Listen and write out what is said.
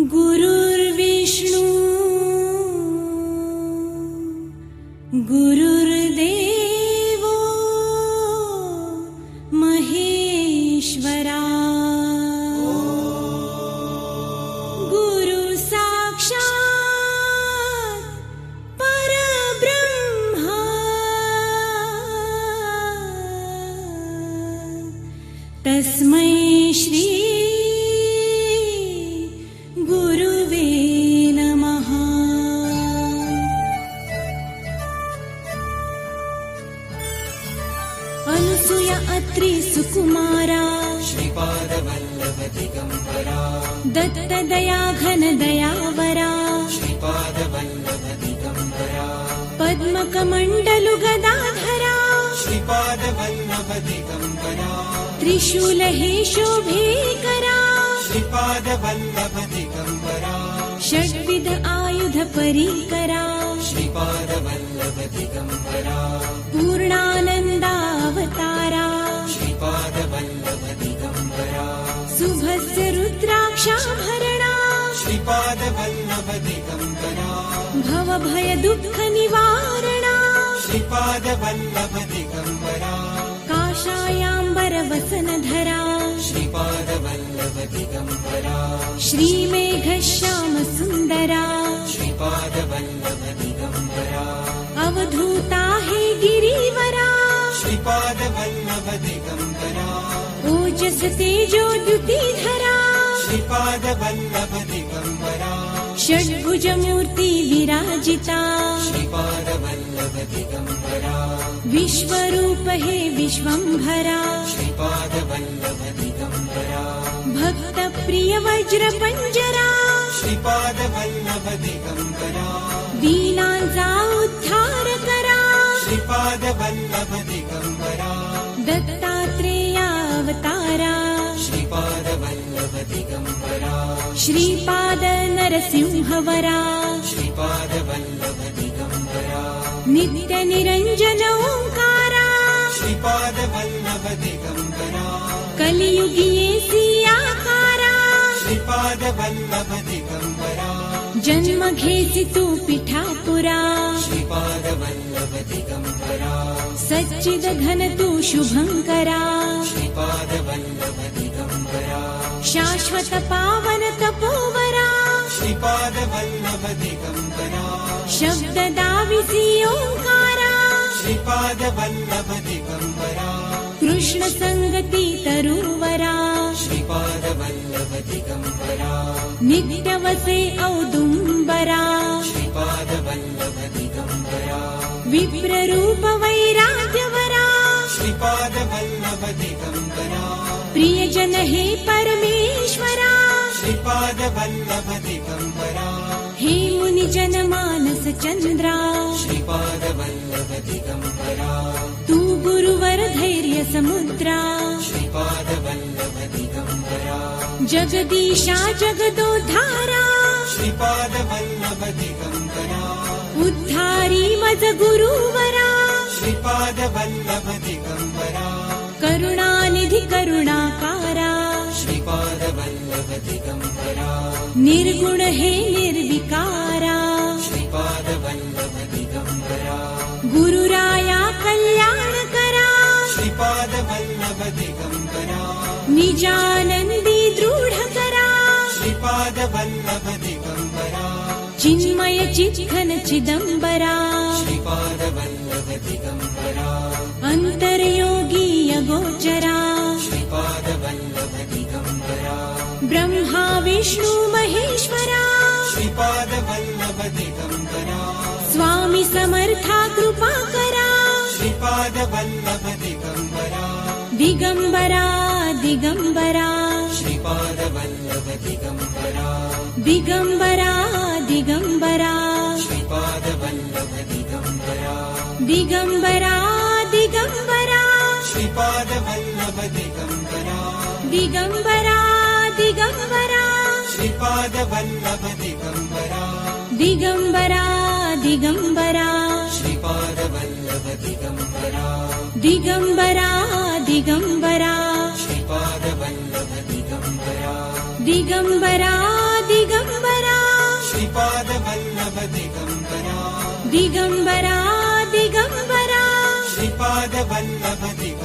गुरुर्विष्णु गुरुर्देवो महेश्वरा गुरु साक्षात् परब्रह्मा तस्मै श्री गुरुवे नमः। अनुसूया अत्रि सुकुमारा श्रीपादवल्लभ दिगंबरा दत्तदया घन दयावरा श्रीपादवल्लभ दिगंबरा पद्मकमण्डलु गदाधरा श्रीपादवल्लभ दिगंबरा त्रिशूल हे शोभेकरा श्रीपादवल्लभ दिगंबरा षड्विध आयुध परीकरा श्रीपादवल्लभ दिगंबरा पूर्णानन्दावतारा श्रीपादवल्लभ दिगंबरा शुभस्य रुद्राक्षाभरणा श्रीपादवल्लभ दिगंबरा भवभय दुःख निवारणा श्रीपादवल्लभ दिगंबरा काषायाम्बर वसनधरा श्रीपादवल्लभ दिगंबरा श्रीमेघश्याम सुन्दरा श्रीपादवल्लभ दिगंबरा अवधूता हे गिरिवरा श्रीपादवल्लभ दिगंबरा ओजस तेजो द्युतिधरा श्रीपादवल्लभ दिगंबरा षड्भुज मूर्ति विराजिता श्रीपादवल्लभ दिगंबरा विश्वरूप हे विश्वंभरा श्रीपादवल्लभ दिगंबरा भक्त प्रिय वज्र पंजरा श्रीपादवल्लभ दिगंबरा दीनांचा उद्धार करा श्रीपादवल्लभ दिगंबरा दत्तात्रेयावतारा श्रीपादवल्लभ दिगंबरा श्रीपाद नरसिंहवरा श्रीपादवल्लभ दिगंबरा नित्य निरंजन ओंकारा श्रीपादवल्लभ दिगंबरा कलियुगिये सियाकारा श्रीपादवल्लभ दिगंबरा जन्म घेसी तू पिठापुरा श्रीपादवल्लभ दिगंबरा सच्चिद घन तू शुभंकरा श्रीपादवल्लभ दिगंबरा शाश्वत पावन तपोवरा श्रीपादवल्लभ दिगंबरा शब्द दाविसी ओंकारा श्रीपादवल्लभ दिगंबरा कृष्ण संगती तरुवरा श्रीपादवल्लभ दिगंबरा नित्य वसे औदुंबरा श्रीपादवल्लभ दिगंबरा विप्र रूप वैराग्यवरा श्रीपादवल्लभ दिगंबरा प्रियजन हे परमेश्वरा श्रीपादवल्लभ दिगंबरा हे मुनि जन मानस चंद्रा श्रीपादवल्लभ दिगंबरा तू गुरुवर धैर्य समुद्रा श्रीपादवल्लभ दिगंबरा जगदीशा जगदोद्धारा श्रीपादवल्लभ दिगंबरा उद्धारी मज गुरुवरा श्रीपादवल्लभ दिगंबरा करुणानिधि करुणाकारा श्रीपादवल्लभ दिगंबरा निर्गुण हे निर्विकारा श्रीपादवल्लभ दिगंबरा गुरुराया कल्याण करा श्रीपादवल्लभ दिगंबरा निजानंदी दृढ करा श्रीपादवल्लभ दिगंबरा चिन्मय चित्घन चिदंबरा श्रीपादवल्लभ दिगंबरा अंतर्योगी अगोचरा श्रीपादवल्लभ दिगंबरा ब्रह्मा विष्णु महेश्वरा श्रीपादवल्लभ दिगंबरा स्वामी समर्था कृपा करा श्रीपादवल्लभ दिगंबरा दिगंबरा दिगंबरा श्रीपादवल्लभ दिगंबरा दिगंबरा दिगंबरा श्रीपादवल्लभ दिगंबरा दिगंबरा दिगंबरा श्रीपादवल्लभ दिगंबरा दिगंबरा दिगंबरा श्रीपादवल्लभ दिगंबरा दिगंबरा दिगंबरा श्रीपादवल्लभ दिगंबरा दिगंबरा दिगंबरा श्रीपादवल्लभ दिगंबरा दिगंबरा दिगंबरा श्रीपाद वल्लभ दिगंबरा दिगंबरा दिगंबरा श्रीपाद वल्लभ दिगंबरा